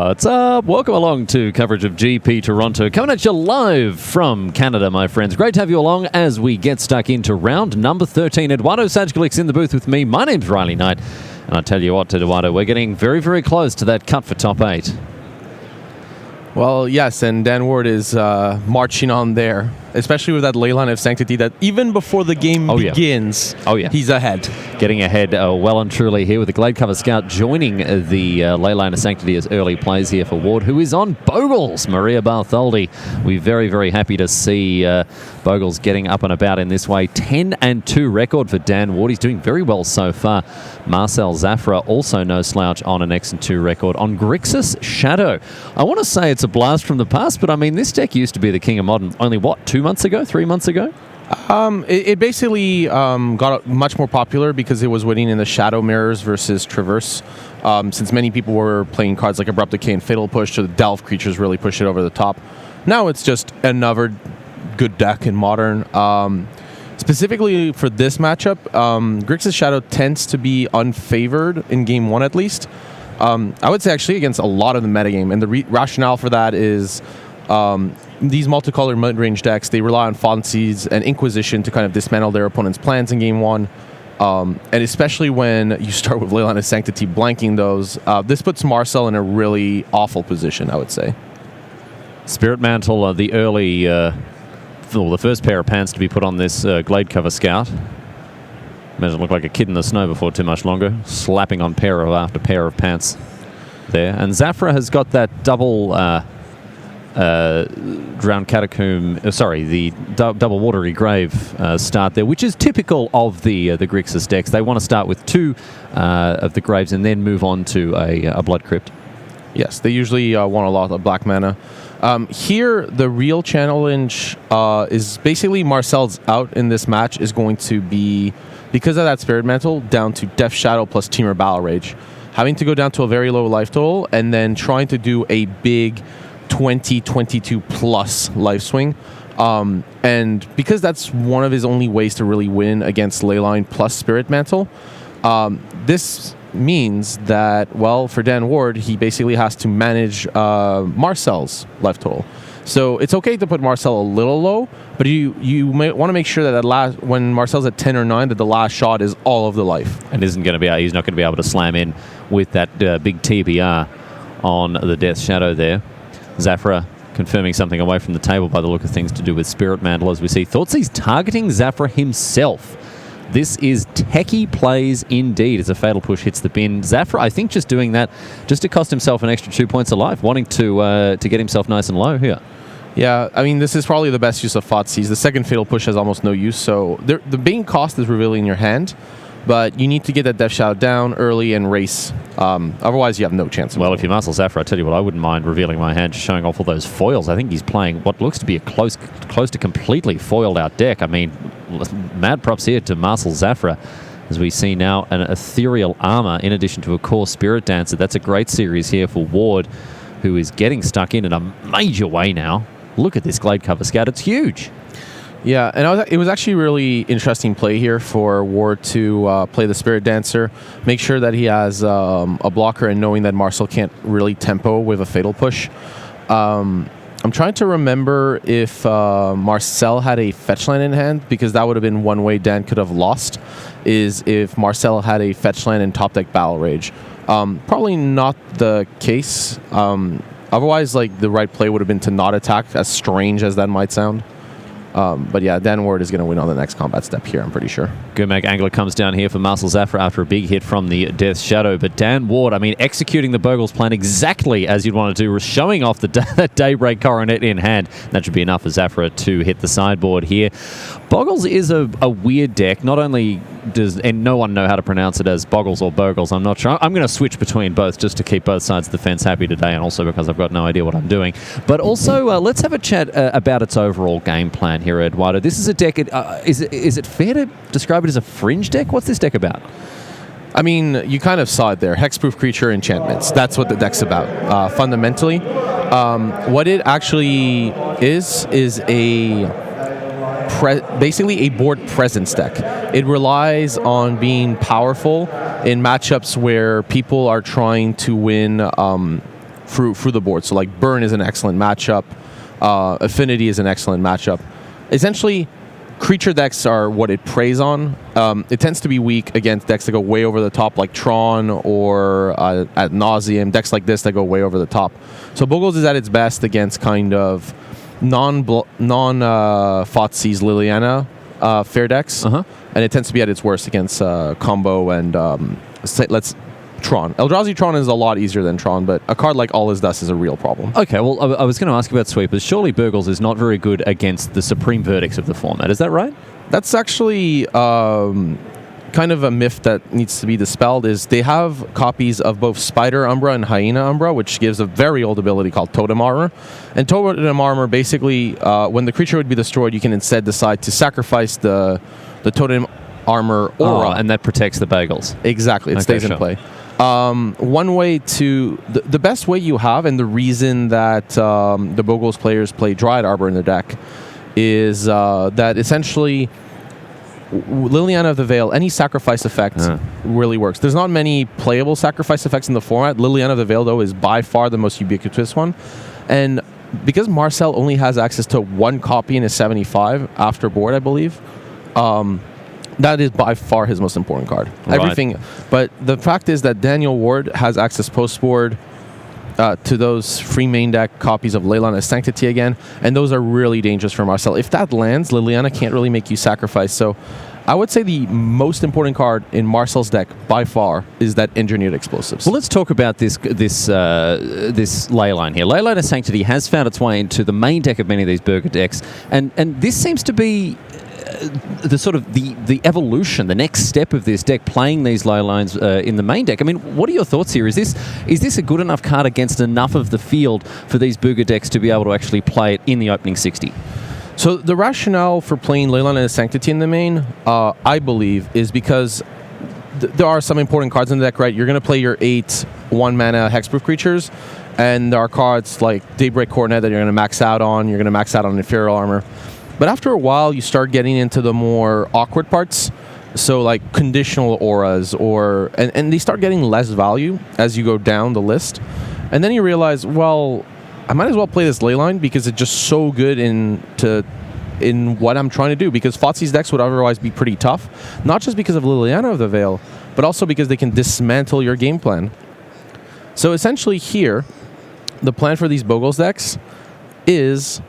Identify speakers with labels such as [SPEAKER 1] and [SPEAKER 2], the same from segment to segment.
[SPEAKER 1] What's up? Welcome along to coverage of GP Toronto. Coming at you live from Canada, my friends. Great to have you along as we get stuck into round number 13. Eduardo Sajgalik's in the booth with me. My name's Riley Knight. And I tell you what, Eduardo, we're getting very, very close to that cut for top 8.
[SPEAKER 2] Well, yes, and Dan Ward is marching on there, especially with that ley line of sanctity that even before the game begins, he's ahead.
[SPEAKER 1] Getting ahead well and truly here with the Glade Cover Scout joining the ley line of sanctity as early plays here for Ward, who is on Bogles, Maria Bartholdi. We're very, very happy to see Bogles getting up and about in this way. 10-2 record for Dan Ward. He's doing very well so far. Marcel Zafra also no slouch on an X-2 record. On Grixis Shadow, I want to say it's a blast from the past, but I mean, this deck used to be the king of modern only, what, 2 months ago, 3 months ago?
[SPEAKER 2] It basically got much more popular because it was winning in the Shadow Mirrors versus Traverse. Since many people were playing cards like Abrupt Decay and Fatal Push, so the Delve creatures really push it over the top. Now it's just another good deck in Modern. Specifically for this matchup, Grixis Shadow tends to be unfavored in Game 1 at least. I would say actually against a lot of the metagame, and the rationale for that is these multicolor mid-range decks, they rely on Fonzies and Inquisition to kind of dismantle their opponent's plans in Game 1. And especially when you start with Leyline of Sanctity blanking those, this puts Marcel in a really awful position, I would say.
[SPEAKER 1] Spirit Mantle, the early, the first pair of pants to be put on this Glade Cover Scout. Imagine it look like a kid in the snow before too much longer, slapping on pair after pair of pants there. And Zafra has got that double Drowned Catacomb, the double Watery Grave start there, which is typical of the Grixis decks. They want to start with 2 of the Graves and then move on to a Blood Crypt.
[SPEAKER 2] Yes, they usually want a lot of black mana. Here, the real challenge is basically Marcel's out in this match is going to be, because of that Spirit Mantle, down to Death Shadow plus Temur Battle Rage. Having to go down to a very low life total and then trying to do a big 20-22 plus life swing. And because that's one of his only ways to really win against Leyline plus Spirit Mantle, this means that, well, for Dan Ward, he basically has to manage Marcel's life total. So it's okay to put Marcel a little low, but you may want to make sure that when Marcel's at 10 or 9, that the last shot is all of the life.
[SPEAKER 1] And he's not going to be able to slam in with that big TBR on the Death Shadow there. Zafra confirming something away from the table by the look of things to do with Spirit Mantle, as we see. Thoughts he's targeting Zafra himself. This is techie plays indeed as a Fatal Push hits the bin. Zafra, I think, just doing that just to cost himself an extra 2 points of life, wanting to get himself nice and low here.
[SPEAKER 2] Yeah, I mean, this is probably the best use of Thoughtseize. The second Fatal Push has almost no use, so the main cost is revealing your hand, but you need to get that Death Shadow down early and race. Otherwise, you have no chance.
[SPEAKER 1] Well, if you're Marcel Zafra, I tell you what, I wouldn't mind revealing my hand, just showing off all those foils. I think he's playing what looks to be a close to completely foiled out deck. I mean, mad props here to Marcel Zafra, as we see now an Ethereal Armor in addition to a core Spirit Dancer. That's a great series here for Ward, who is getting stuck in a major way now. Look at this Glade Cover Scout. It's huge.
[SPEAKER 2] Yeah, and it was actually really interesting play here for Ward to play the Spirit Dancer, make sure that he has a blocker, and knowing that Marcel can't really tempo with a Fatal Push. I'm trying to remember if Marcel had a fetch land in hand, because that would have been one way Dan could have lost, is if Marcel had a fetch land in top deck Battle Rage. Probably not the case. Otherwise, like, the right play would have been to not attack, as strange as that might sound. But yeah, Dan Ward is going to win on the next combat step here, I'm pretty sure.
[SPEAKER 1] Gurmag Angler comes down here for Marcel Zafra after a big hit from the Death Shadow. But Dan Ward, I mean, executing the Bogles plan exactly as you'd want to do, showing off that Daybreak Coronet in hand. That should be enough for Zafra to hit the sideboard here. Bogles is a weird deck. Not only and no one know how to pronounce it as Bogles or Bogles, I'm not sure. I'm going to switch between both just to keep both sides of the fence happy today, and also because I've got no idea what I'm doing. But also, let's have a chat about its overall game plan here, Eduardo. This is a deck, is it fair to describe it as a fringe deck? What's this deck about?
[SPEAKER 2] I mean, you kind of saw it there. Hexproof creature enchantments. That's what the deck's about. Fundamentally, what it actually is basically a board presence deck. It relies on being powerful in matchups where people are trying to win through the board. So like Burn is an excellent matchup. Affinity is an excellent matchup. Essentially, creature decks are what it preys on. It tends to be weak against decks that go way over the top, like Tron or Ad Nauseam, decks like this that go way over the top. So Bogles is at its best against kind of non-Thoughtseize Liliana fair decks, and it tends to be at its worst against combo and Tron. Eldrazi Tron is a lot easier than Tron, but a card like All Is Dust is a real problem.
[SPEAKER 1] Okay, well, I was going to ask about sweepers. Surely Bogles is not very good against the supreme verdicts of the format. Is that right?
[SPEAKER 2] That's actually kind of a myth that needs to be dispelled. Is they have copies of both Spider Umbra and Hyena Umbra, which gives a very old ability called Totem Armor. And Totem Armor, basically, when the creature would be destroyed, you can instead decide to sacrifice the Totem Armor aura.
[SPEAKER 1] And that protects the Bogles.
[SPEAKER 2] Exactly, it stays in play. One way to the best way you have, and the reason that the Bogles players play Dryad Arbor in the deck is that essentially Liliana of the Veil, any sacrifice effect really works. There's not many playable sacrifice effects in the format. Liliana of the Veil, though, is by far the most ubiquitous one. And because Marcel only has access to one copy in his 75 after board, I believe, that is by far his most important card.
[SPEAKER 1] Right.
[SPEAKER 2] Everything, but the fact is that Daniel Ward has access post-board to those free main deck copies of Leilana's Sanctity again, and those are really dangerous for Marcel. If that lands, Liliana can't really make you sacrifice. So I would say the most important card in Marcel's deck by far is that Engineered Explosives.
[SPEAKER 1] Well, let's talk about this Leyline here. Leilana's Sanctity has found its way into the main deck of many of these burger decks, and this seems to be the sort of the evolution, the next step of this deck, playing these ley lines in the main deck. I mean, what are your thoughts here? Is this a good enough card against enough of the field for these Booger decks to be able to actually play it in the opening 60?
[SPEAKER 2] So the rationale for playing Leilana's Sanctity in the main, I believe, is because there are some important cards in the deck, right? You're going to play your 8 1-mana hexproof creatures, and there are cards like Daybreak Coronet that you're going to max out on. You're going to max out on Ethereal Armor. But after a while, you start getting into the more awkward parts. So like conditional auras, and they start getting less value as you go down the list. And then you realize, well, I might as well play this Leyline because it's just so good in what I'm trying to do. Because Thoughtseize decks would otherwise be pretty tough, not just because of Liliana of the Veil, but also because they can dismantle your game plan. So essentially here, the plan for these Bogles decks is,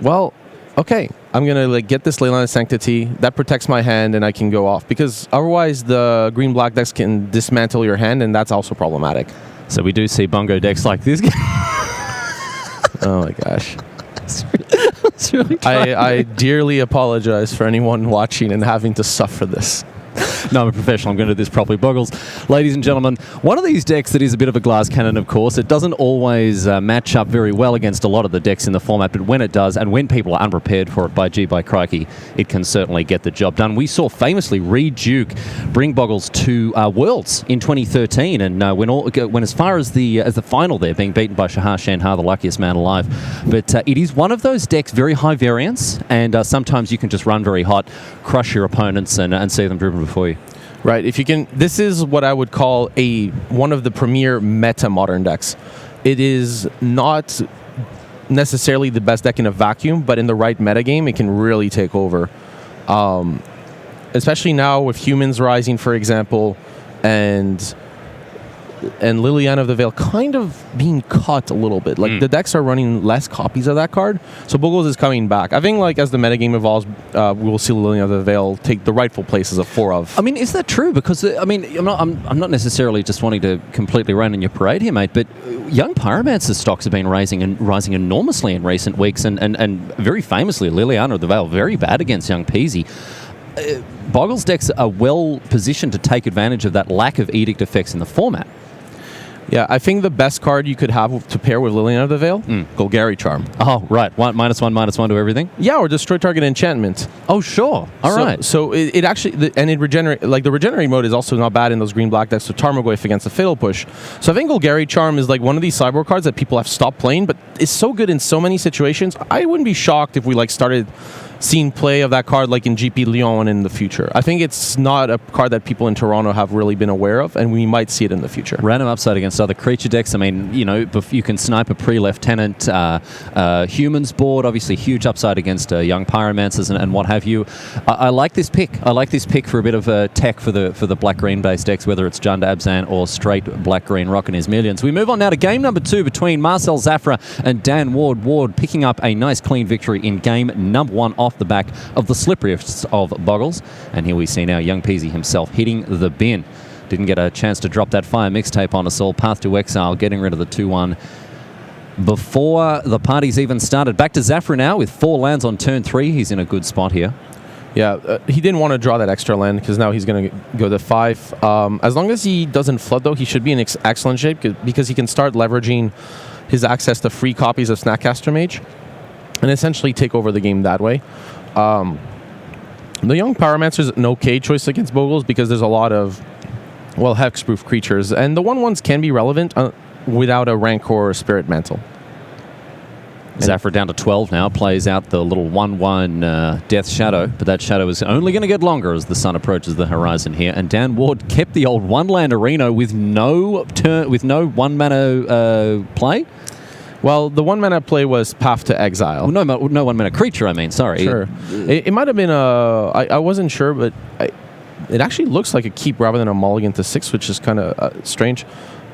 [SPEAKER 2] well, okay, I'm going to get this Leilana's Sanctity. That protects my hand, and I can go off. Because otherwise, the green-black decks can dismantle your hand, and that's also problematic.
[SPEAKER 1] So we do see bongo decks like this.
[SPEAKER 2] Oh, my gosh.
[SPEAKER 1] It's really
[SPEAKER 2] I dearly apologize for anyone watching and having to suffer this.
[SPEAKER 1] No, I'm a professional. I'm going to do this properly. Bogles, ladies and gentlemen, one of these decks that is a bit of a glass cannon, of course. It doesn't always match up very well against a lot of the decks in the format, but when it does, and when people are unprepared for it, by crikey, it can certainly get the job done. We saw famously Reed Duke bring Bogles to Worlds in 2013, and went as far as the final there, being beaten by Shahar Shanhar, the luckiest man alive. But it is one of those decks, very high variance, and sometimes you can just run very hot, crush your opponents, and see them driven before you.
[SPEAKER 2] Right. If you can, this is what I would call one of the premier meta modern decks. It is not necessarily the best deck in a vacuum, but in the right metagame, it can really take over. Especially now with humans rising, for example, and Liliana of the Veil kind of being cut a little bit. Like the decks are running less copies of that card, so Bogles is coming back. I think as the metagame evolves, we will see Liliana of the Veil take the rightful places of 4 of.
[SPEAKER 1] I mean, is that true? Because I'm not necessarily just wanting to completely rain on your parade here, mate. But young Pyromancer stocks have been rising enormously in recent weeks, and very famously, Liliana of the Veil very bad against young Peasy. Bogles decks are well positioned to take advantage of that lack of edict effects in the format.
[SPEAKER 2] Yeah, I think the best card you could have to pair with Liliana of the Veil, Golgari Charm.
[SPEAKER 1] Oh, right. -1/-1 to everything?
[SPEAKER 2] Yeah, or destroy target enchantment.
[SPEAKER 1] Oh, sure. All right.
[SPEAKER 2] So it actually, and it regenerate, the regenerate mode is also not bad in those green-black decks, so Tarmogoyf against the Fatal Push. So I think Golgari Charm is one of these sideboard cards that people have stopped playing, but it's so good in so many situations. I wouldn't be shocked if we started seen play of that card like in GP Lyon in the future. I think it's not a card that people in Toronto have really been aware of, and we might see it in the future.
[SPEAKER 1] Random upside against other creature decks. I mean, you know, you can snipe a pre-lieutenant humans board. Obviously, huge upside against young pyromancers and what have you. I like this pick. I like this pick for a bit of tech for the black-green based decks, whether it's Jund Abzan or straight black-green rocking his millions. We move on now to game number 2 between Marcel Zafra and Dan Ward. Ward picking up a nice clean victory in game number 1 off the back of the slipperiest of Bogles. And here we see now young Peasy himself hitting the bin. Didn't get a chance to drop that fire mixtape on us all. Path to Exile, getting rid of the 2-1 before the party's even started. Back to Zafra now with 4 lands on turn 3. He's in a good spot here.
[SPEAKER 2] Yeah, he didn't want to draw that extra land because now he's going to go to 5. As long as he doesn't flood, though, he should be in excellent shape because he can start leveraging his access to free copies of Snapcaster Mage and essentially take over the game that way. The young Pyromancer is an okay choice against Bogles because there's a lot of, well, hexproof creatures, and the 1/1s can be relevant without a Rancor or Spirit Mantle.
[SPEAKER 1] Zafra down to 12 now, plays out the little 1/1 Death Shadow, but that shadow is only going to get longer as the sun approaches the horizon here. And Dan Ward kept the old 1-land Arena with no 1-mana play.
[SPEAKER 2] Well, the 1-mana play was Path to Exile.
[SPEAKER 1] Well, no 1-mana creature, I mean, sorry.
[SPEAKER 2] Sure. It might have been I wasn't sure, but it actually looks like a keep rather than a mulligan to 6, which is kind of strange.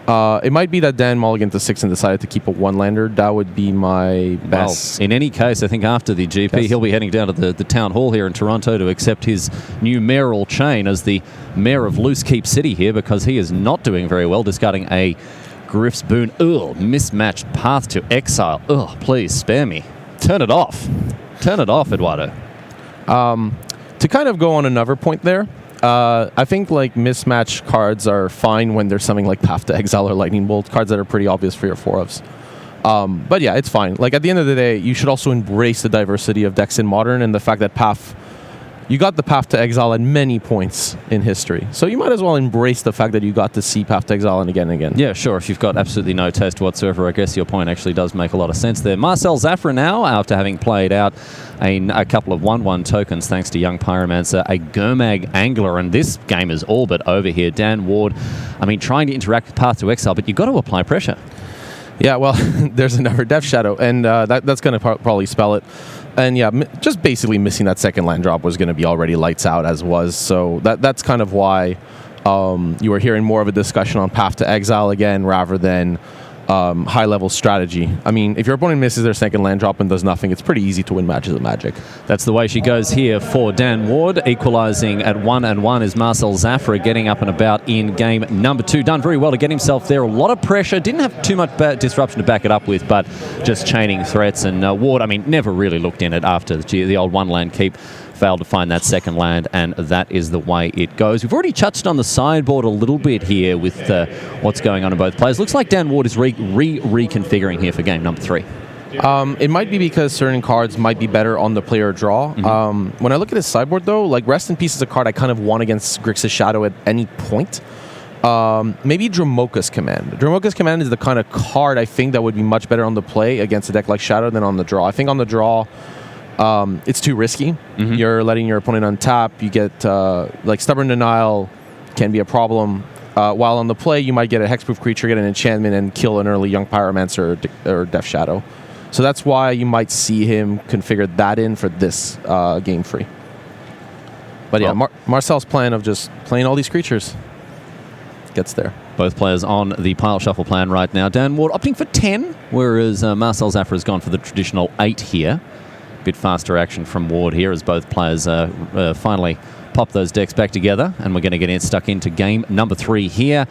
[SPEAKER 2] It might be that Dan mulliganed to 6 and decided to keep a 1-lander. That would be my best.
[SPEAKER 1] Well, in any case, I think after the GP, he'll be heading down to the town hall here in Toronto to accept his new mayoral chain as the mayor of Loose Keep City here, because he is not doing very well, discarding a Griff's Boon. Ugh, mismatched Path to Exile. Ugh, please spare me. Turn it off. Turn it off, Eduardo.
[SPEAKER 2] To kind of go on another point there, I think like mismatched cards are fine when there's something like Path to Exile or Lightning Bolt, cards that are pretty obvious for your 4-ofs. But yeah, it's fine. Like at the end of the day, you should also embrace the diversity of decks in Modern and the fact that you got the Path to Exile at many points in history. So you might as well embrace the fact that you got to see Path to Exile and again and again.
[SPEAKER 1] Yeah, sure. If you've got absolutely no taste whatsoever, I guess your point actually does make a lot of sense there. Marcel Zafra now, after having played out a couple of 1/1 tokens thanks to young Pyromancer, a Gurmag Angler, and this game is all but over here. Dan Ward, I mean, trying to interact with Path to Exile, but you've got to apply pressure.
[SPEAKER 2] Yeah, well, there's another Death Shadow, and that's going to probably spell it. And yeah, just basically missing that second land drop was going to be already lights out as was. So that's kind of why you were hearing more of a discussion on Path to Exile again rather than high-level strategy. I mean, if your opponent misses their second land drop and does nothing, it's pretty easy to win matches of Magic.
[SPEAKER 1] That's the way she goes here for Dan Ward. Equalising at 1-1 is Marcel Zafra getting up and about in game number 2. Done very well to get himself there. A lot of pressure. Didn't have too much disruption to back it up with, but just chaining threats. And Ward, I mean, never really looked in it after the old 1-land keep. Failed to find that second land, and that is the way it goes. We've already touched on the sideboard a little bit here with what's going on in both players. Looks like Dan Ward is reconfiguring here for game number 3.
[SPEAKER 2] It might be because certain cards might be better on the player draw. When I look at his sideboard, though, like Rest in Peace is a card I kind of want against Grixis Shadow at any point. Maybe Dromoka's Command. Dromoka's Command is the kind of card I think that would be much better on the play against a deck like Shadow than on the draw. I think on the draw, it's too risky. You're letting your opponent untap. You get like Stubborn Denial can be a problem. While on the play, you might get a hexproof creature, get an enchantment, and kill an early young Pyromancer or Death Shadow. So that's why you might see him configure that in for this game free. But yeah, Marcel's plan of just playing all these creatures gets there.
[SPEAKER 1] Both players on the pile shuffle plan right now. Dan Ward opting for 10, whereas Marcel Zafra has gone for the traditional 8 here. Bit faster action from Ward here as both players finally pop those decks back together, and we're going to get stuck into game number 3 here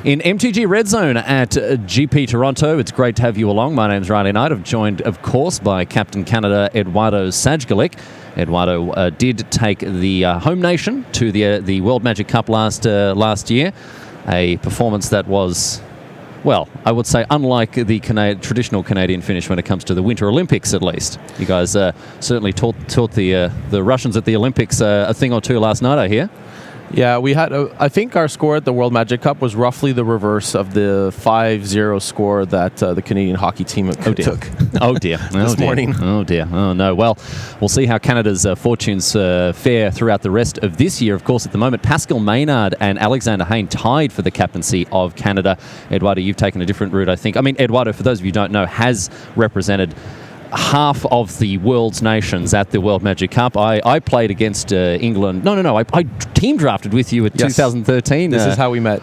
[SPEAKER 1] in MTG Red Zone at GP Toronto. It's great to have you along. My name's Riley Knight. I'm joined, of course, by Captain Canada Eduardo Sajgalik. Eduardo did take the home nation to the World Magic Cup last year, a performance that was, well, I would say unlike the traditional Canadian finish when it comes to the Winter Olympics, at least. You guys certainly taught the Russians at the Olympics a thing or two last night, I hear.
[SPEAKER 2] Yeah, we had. I think our score at the World Magic Cup was roughly the reverse of the 5-0 score that the Canadian hockey team took.
[SPEAKER 1] Oh dear!
[SPEAKER 2] This morning.
[SPEAKER 1] Oh dear! Oh no! Well, we'll see how Canada's fortunes fare throughout the rest of this year. Of course, at the moment, Pascal Maynard and Alexander Hayne tied for the captaincy of Canada. Eduardo, you've taken a different route, I think. I mean, Eduardo, for those of you who don't know, has represented half of the world's nations at the World Magic Cup. I played against England. No. I team drafted with you at 2013.
[SPEAKER 2] This is how we met.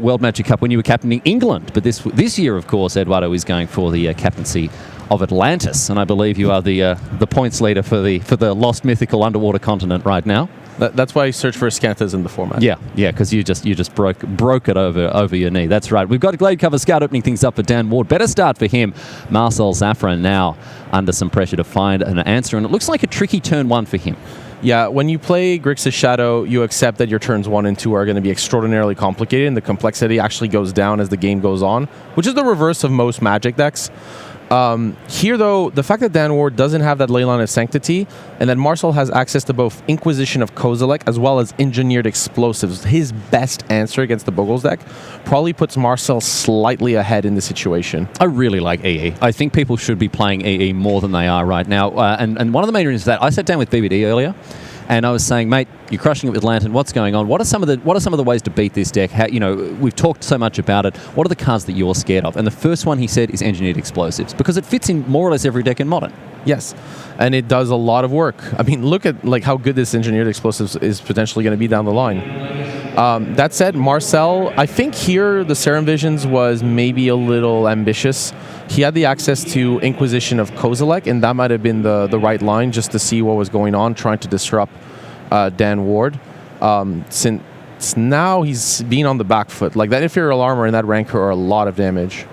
[SPEAKER 1] World Magic Cup when you were captaining England. But this year, of course, Eduardo is going for the captaincy of Atlantis, and I believe you are the points leader for the lost mythical underwater continent right now.
[SPEAKER 2] That's why I searched for Scantas in the format.
[SPEAKER 1] Yeah, because you just broke it over your knee. That's right. We've got a Glade Cover Scout opening things up for Dan Ward. Better start for him. Marcel Zafra now under some pressure to find an answer, and it looks like a tricky turn 1 for him.
[SPEAKER 2] Yeah, when you play Grixis Shadow, you accept that your turns 1 and 2 are going to be extraordinarily complicated, and the complexity actually goes down as the game goes on, which is the reverse of most Magic decks. Here, though, the fact that Dan Ward doesn't have that Leyline of Sanctity, and that Marcel has access to both Inquisition of Kozilek as well as Engineered Explosives, his best answer against the Bogles deck, probably puts Marcel slightly ahead in the situation.
[SPEAKER 1] I really like EE. I think people should be playing EE more than they are right now. And one of the main reasons for that, I sat down with BBD earlier, and I was saying, mate, you're crushing it with Lantern. What's going on? What are some of the ways to beat this deck? How, we've talked so much about it. What are the cards that you're scared of? And the first one he said is Engineered Explosives, because it fits in more or less every deck in Modern.
[SPEAKER 2] Yes, and it does a lot of work. I mean, look at how good this Engineered Explosives is potentially going to be down the line. That said, Marcel, I think here the Serum Visions was maybe a little ambitious. He had the access to Inquisition of Kozilek, and that might have been the right line just to see what was going on, trying to disrupt Dan Ward. Since now he's being on the back foot. Like that Ethereal Armor and that Rancor are a lot of damage.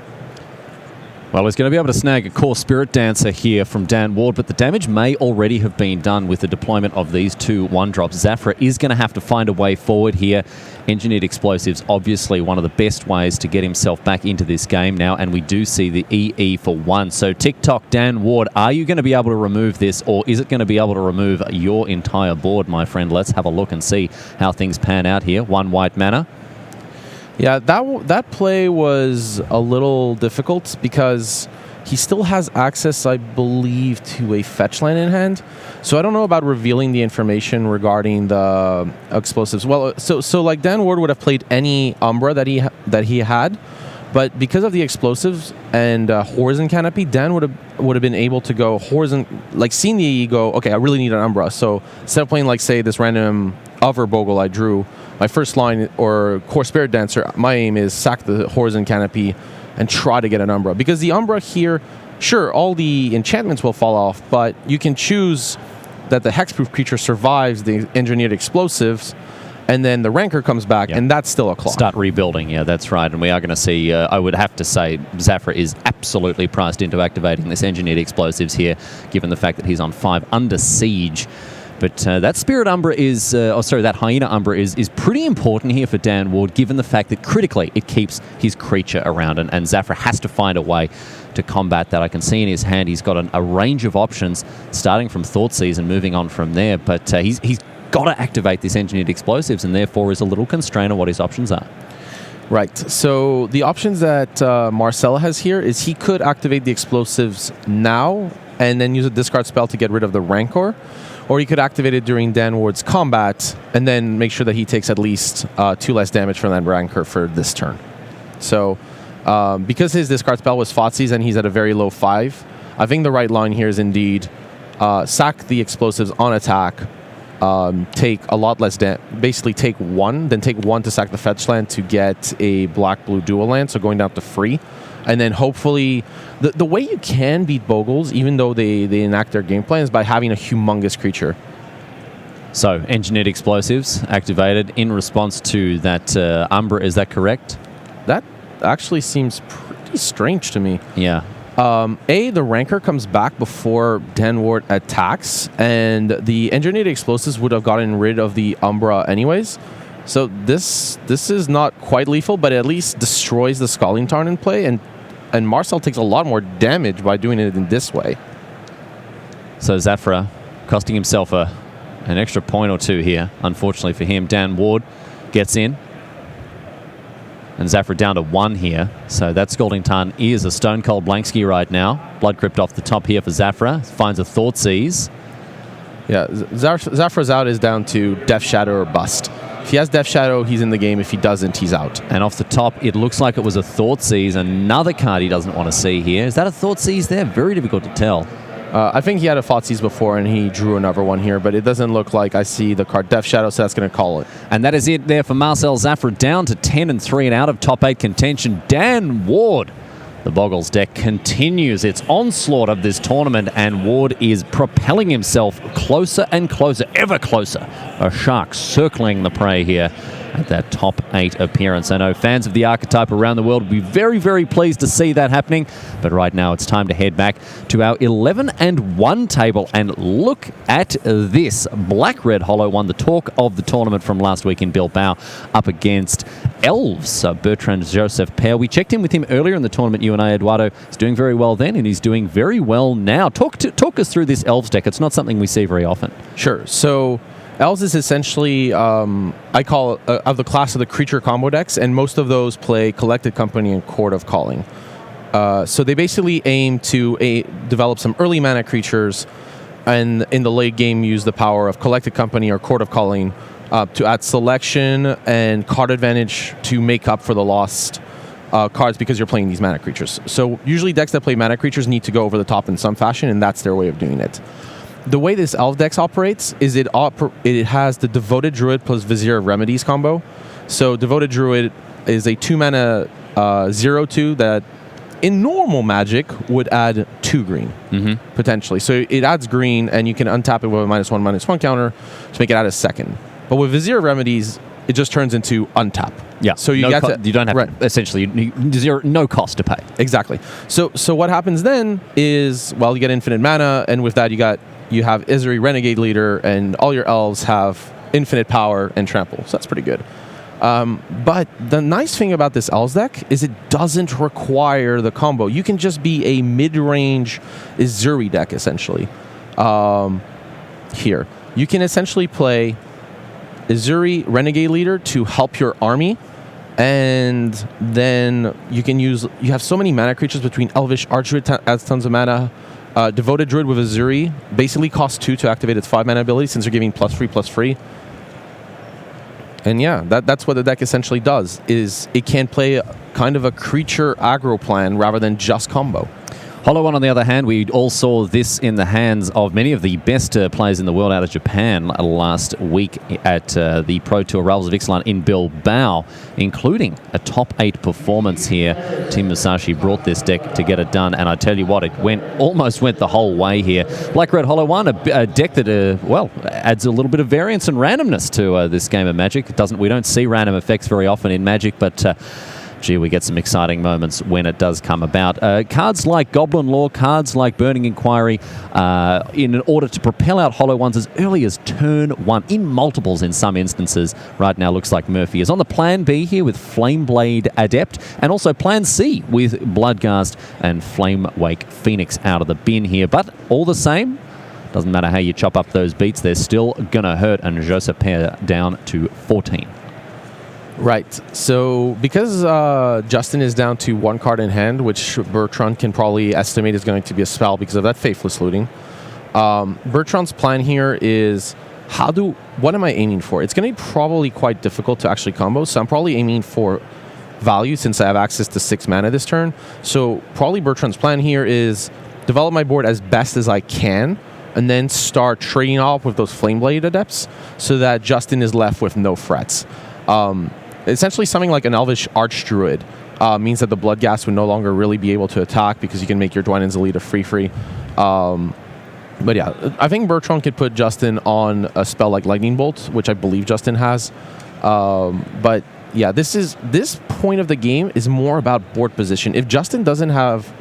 [SPEAKER 1] Well, he's going to be able to snag a core Spirit Dancer here from Dan Ward, but the damage may already have been done with the deployment of these 2 1-drops. Zafra is going to have to find a way forward here. Engineered Explosives, obviously one of the best ways to get himself back into this game now, and we do see the EE for 1. So TikTok, Dan Ward, are you going to be able to remove this, or is it going to be able to remove your entire board, my friend? Let's have a look and see how things pan out here. 1 white mana.
[SPEAKER 2] Yeah, that play was a little difficult because he still has access, I believe, to a fetch land in hand. So I don't know about revealing the information regarding the explosives. Well, so like Dan Ward would have played any Umbra that he had, but because of the explosives and Horizon Canopy, Dan would have been able to go Horizon, like seeing the EE go, okay, I really need an Umbra. So instead of playing like say this random other Bogle I drew, my first line or Core Spirit Dancer, my aim is sack the Horizon Canopy and try to get an Umbra. Because the Umbra here, sure, all the enchantments will fall off, but you can choose that the hexproof creature survives the Engineered Explosives, and then the Rancor comes back, and that's still a clock.
[SPEAKER 1] Start rebuilding, yeah, that's right. And we are going to see, I would have to say, Zafra is absolutely priced into activating this Engineered Explosives here, given the fact that he's on 5 under siege. But that Spirit Umbra is, that Hyena Umbra is pretty important here for Dan Ward, given the fact that critically it keeps his creature around, and Zafra has to find a way to combat that. I can see in his hand he's got a range of options, starting from Thoughtseize and moving on from there, but he's got to activate this Engineered Explosives, and therefore is a little constrained on what his options are.
[SPEAKER 2] Right. So the options that Marcel has here is he could activate the explosives now and then use a discard spell to get rid of the Rancor, or he could activate it during Dan Ward's combat and then make sure that he takes at least 2 less damage from that Rancor for this turn. So because his discard spell was Thoughtseize and he's at a very low 5, I think the right line here is indeed sack the explosives on attack, take a lot less basically take 1, then take 1 to sack the fetch land to get a black-blue dual land, so going down to 3. And then hopefully, the way you can beat Bogles, even though they enact their game plan, is by having a humongous creature.
[SPEAKER 1] So, Engineered Explosives activated in response to that Umbra, is that correct?
[SPEAKER 2] That actually seems pretty strange to me.
[SPEAKER 1] Yeah.
[SPEAKER 2] The Rancor comes back before Dan Ward attacks, and the Engineered Explosives would have gotten rid of the Umbra anyways. So this is not quite lethal, but at least destroys the Scalding Tarn in play, and Marcel takes a lot more damage by doing it in this way.
[SPEAKER 1] So Zafra costing himself a an extra point or two here, unfortunately for him. Dan Ward gets in. And Zafra down to 1 here. So that Scalding Tarn is a Stone Cold Blankski right now. Blood Crypt off the top here for Zafra. Finds a Thoughtseize.
[SPEAKER 2] Yeah, Zafra's out is down to Death Shadow or bust. If he has Death Shadow, he's in the game. If he doesn't, he's out.
[SPEAKER 1] And off the top, it looks like it was a Thoughtseize. Another card he doesn't want to see here. Is that a Thoughtseize there? Very difficult to tell.
[SPEAKER 2] I think he had a Thoughtseize before, and he drew another one here, but it doesn't look like I see the card Death Shadow, so that's going to call it.
[SPEAKER 1] And that is it there for Marcel Zafra, down to 10-3 and out of top 8 contention. Dan Ward. The Bogles deck continues its onslaught of this tournament, and Ward is propelling himself closer and closer, ever closer. A shark circling the prey here at that top 8 appearance. I know fans of the archetype around the world will be very, very pleased to see that happening. But right now it's time to head back to our 11-1 table and look at this. Black-Red Hollow won the talk of the tournament from last week in Bilbao up against Elves. Bertrand Joseph-Pare. We checked in with him earlier in the tournament, you and I, Eduardo. He's doing very well then, and he's doing very well now. Talk us through this Elves deck. It's not something we see very often.
[SPEAKER 2] Sure. So Elves is essentially, I call it, of the class of the creature combo decks, and most of those play Collected Company and Court of Calling. So they basically aim to develop some early mana creatures, and in the late game use the power of Collected Company or Court of Calling to add selection and card advantage to make up for the lost cards because you're playing these mana creatures. So usually decks that play mana creatures need to go over the top in some fashion, and that's their way of doing it. The way this Elf deck operates is it has the Devoted Druid plus Vizier of Remedies combo. So Devoted Druid is a 2-mana 0/2 that in normal Magic would add 2 green, potentially. So it adds green, and you can untap it with a -1/-1 counter to make it add a second. But with Vizier of Remedies, it just turns into untap.
[SPEAKER 1] Yeah.
[SPEAKER 2] So you
[SPEAKER 1] you don't have essentially no cost to pay.
[SPEAKER 2] Exactly. So what happens then is, well, you get infinite mana, and with that you have Isuri Renegade Leader, and all your elves have infinite power and trample. So that's pretty good. But the nice thing about this Elves deck is it doesn't require the combo. You can just be a mid-range Isuri deck, essentially. Here. You can essentially play Isuri Renegade Leader to help your army, and then you have so many mana creatures between Elvish Archdruid adds tons of mana. Devoted Druid with Isuri basically costs 2 to activate its 5 mana ability, since you're giving +3/+3. And yeah, that's what the deck essentially does, is it can play kind of a creature aggro plan rather than just combo.
[SPEAKER 1] Hollow One, on the other hand, we all saw this in the hands of many of the best players in the world out of Japan last week at the Pro Tour Rivals of Ixalan in Bilbao, including a top 8 performance here. Team Musashi brought this deck to get it done, and I tell you what, it almost went the whole way here. Black-Red Hollow One, a deck that, adds a little bit of variance and randomness to this game of Magic. We don't see random effects very often in Magic, but gee, we get some exciting moments when it does come about. Cards like Goblin Law, cards like Burning Inquiry, in order to propel out Hollow Ones as early as turn 1, in multiples in some instances. Right now looks like Murphy is on the plan B here with Flameblade Adept, and also plan C with Bloodghast and Flamewake Phoenix out of the bin here. But all the same, doesn't matter how you chop up those beats, they're still going to hurt, and Joseph-Pare down to 14.
[SPEAKER 2] Right. So because Justin is down to 1 card in hand, which Bertrand can probably estimate is going to be a spell because of that Faithless Looting, Bertrand's plan here is, what am I aiming for? It's going to be probably quite difficult to actually combo, so I'm probably aiming for value since I have access to 6 mana this turn. So probably Bertrand's plan here is develop my board as best as I can, and then start trading off with those Flameblade Adepts so that Justin is left with no threats. Essentially, something like an Elvish Archdruid means that the Bloodghast would no longer really be able to attack because you can make your Dwynen's Elite a free. But yeah, I think Bertrand could put Justin on a spell like Lightning Bolt, which I believe Justin has. But yeah, this point of the game is more about board position. If Justin doesn't have,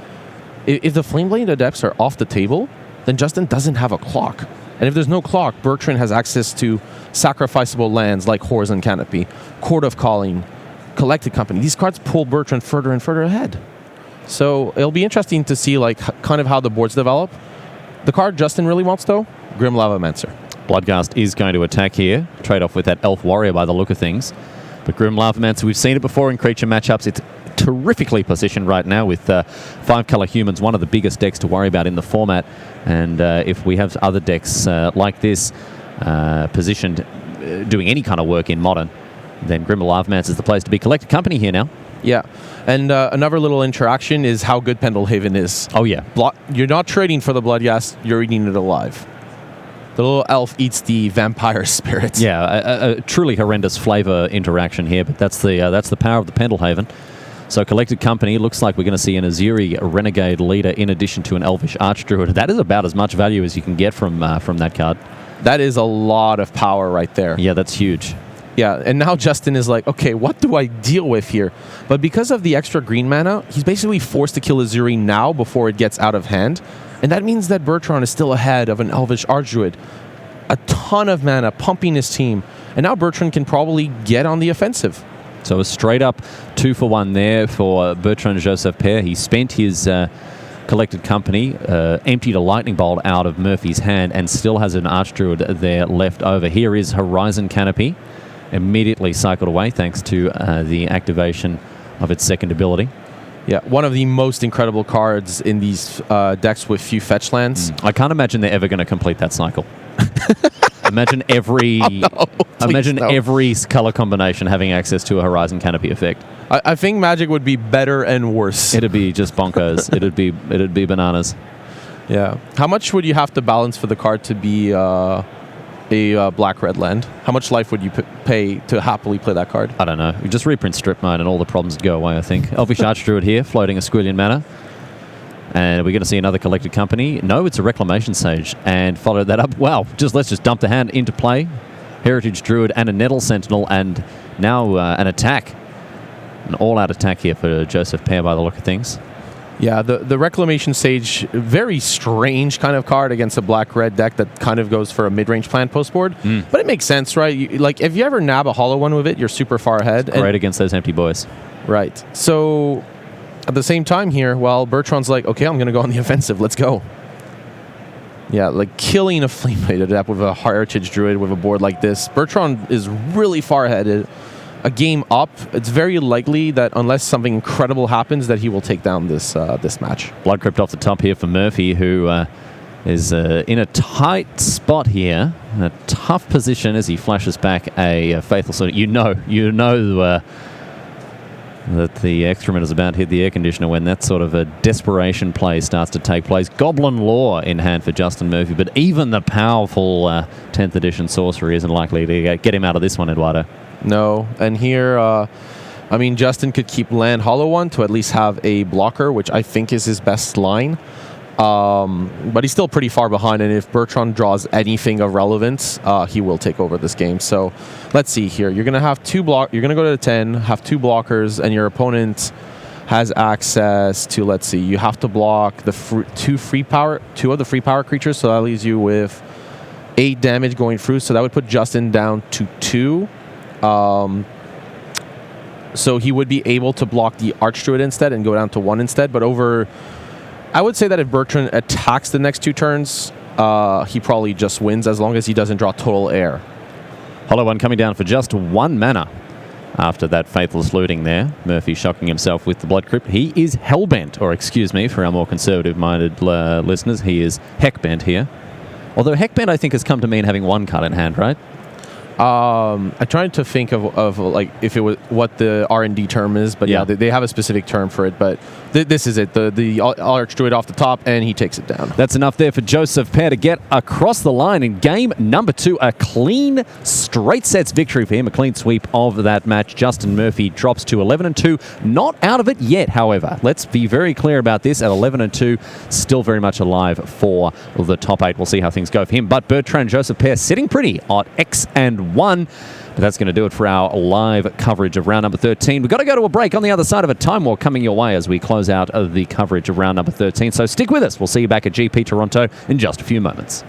[SPEAKER 2] if the Flameblade Adepts are off the table, then Justin doesn't have a clock. And if there's no clock, Bertrand has access to sacrificable lands like Horizon Canopy, Court of Calling, Collected Company. These cards pull Bertrand further and further ahead. So it'll be interesting to see kind of how the boards develop. The card Justin really wants, though, Grim Lavamancer.
[SPEAKER 1] Bloodgast is going to attack here. Trade off with that Elf Warrior by the look of things. But Grim Lavamancer, we've seen it before in creature matchups. It's terrifically positioned right now with 5-color humans, one of the biggest decks to worry about in the format. And if we have other decks like this positioned doing any kind of work in Modern, then Grim Lavamancer is the place to be. Collected Company here now.
[SPEAKER 2] Yeah, and another little interaction is how good Pendelhaven is.
[SPEAKER 1] Oh, yeah.
[SPEAKER 2] You're not trading for the Bloodgast, you're eating it alive. The little elf eats the vampire spirit.
[SPEAKER 1] Yeah, a truly horrendous flavor interaction here, but that's the power of the Pendelhaven. So Collected Company, looks like we're going to see an Aziri Renegade leader in addition to an Elvish Archdruid. That is about as much value as you can get from that card.
[SPEAKER 2] That is a lot of power right there.
[SPEAKER 1] Yeah, that's huge.
[SPEAKER 2] Yeah, and now Justin is like, okay, what do I deal with here? But because of the extra green mana, he's basically forced to kill Aziri now before it gets out of hand. And that means that Bertrand is still ahead of an Elvish Archdruid. A ton of mana pumping his team. And now Bertrand can probably get on the offensive.
[SPEAKER 1] So a straight up 2-for-1 there for Bertrand Joseph-Pare. He spent his Collected Company, emptied a Lightning Bolt out of Murphy's hand, and still has an Archdruid there left over. Here is Horizon Canopy. Immediately cycled away thanks to the activation of its second ability.
[SPEAKER 2] Yeah, one of the most incredible cards in these decks with few fetch lands.
[SPEAKER 1] I can't imagine they're ever going to complete that cycle. Imagine every every color combination having access to a Horizon Canopy effect.
[SPEAKER 2] I think Magic would be better and worse.
[SPEAKER 1] It'd be just bonkers. it'd be bananas.
[SPEAKER 2] Yeah. How much would you have to balance for the card to be a black-red land? How much life would you pay to happily play that card?
[SPEAKER 1] I don't know. You just reprint Strip Mine and all the problems would go away, I think. Elvish Archdruid here, floating a Squillion mana. And we're going to see another Collected Company. No, it's a Reclamation Sage. And follow that up. Wow, let's just dump the hand into play. Heritage Druid and a Nettle Sentinel. And now an attack. An all-out attack here for Joseph-Pare by the look of things.
[SPEAKER 2] Yeah, the Reclamation Sage, very strange kind of card against a black-red deck that kind of goes for a mid-range plan post-board. But it makes sense, right? If you ever nab a hollow one with it, you're super far ahead.
[SPEAKER 1] Great against those empty boys.
[SPEAKER 2] Right. So at the same time here, Bertrand's like, okay, I'm going to go on the offensive. Let's go. Yeah, like killing a Flame-Bladed Adept with a Heritage Druid with a board like this. Bertrand is really far ahead. A game up, it's very likely that unless something incredible happens, that he will take down this match.
[SPEAKER 1] Blood Crypt off the top here for Murphy, who is in a tight spot here, in a tough position as he flashes back a Faithful Sword. You know that the excrement is about to hit the air conditioner when that sort of a desperation play starts to take place. Goblin Lore in hand for Justin Murphy, but even the powerful 10th edition sorcery isn't likely to get him out of this one, Eduardo.
[SPEAKER 2] No, and here, Justin could keep land Hollow One to at least have a blocker, which I think is his best line. But he's still pretty far behind, and if Bertrand draws anything of relevance, he will take over this game. So let's see here. You're going to have you're going to go to the 10, have 2 blockers, and your opponent has access to, let's see, you have to block the 2 of the free power creatures, so that leaves you with 8 damage going through, so that would put Justin down to 2. So he would be able to block the Archdruid instead and go down to 1 instead. But I would say that if Bertrand attacks the next 2 turns, he probably just wins as long as he doesn't draw total air.
[SPEAKER 1] Hollow One coming down for just 1 mana after that Faithless Looting there. Murphy shocking himself with the Blood Crypt. He is Hellbent, or excuse me, for our more conservative-minded listeners, he is Heckbent here. Although Heckbent, I think, has come to mean having 1 card in hand, right?
[SPEAKER 2] I'm trying to think of like if it was what the R&D term is, but yeah, they have a specific term for it. But this is it, the Archdruid off the top, and he takes it down.
[SPEAKER 1] That's enough there for Joseph-Pare to get across the line in game number 2. A clean straight sets victory for him, a clean sweep of that match. Justin Murphy drops to 11-2. Not out of it yet, however. Let's be very clear about this. At 11-2, still very much alive for the top 8. We'll see how things go for him. But Bertrand Joseph-Pare sitting pretty at X&1. But that's going to do it for our live coverage of round number 13. We've got to go to a break on the other side of a time war coming your way as we close out of the coverage of round number 13. So stick with us. We'll see you back at GP Toronto in just a few moments.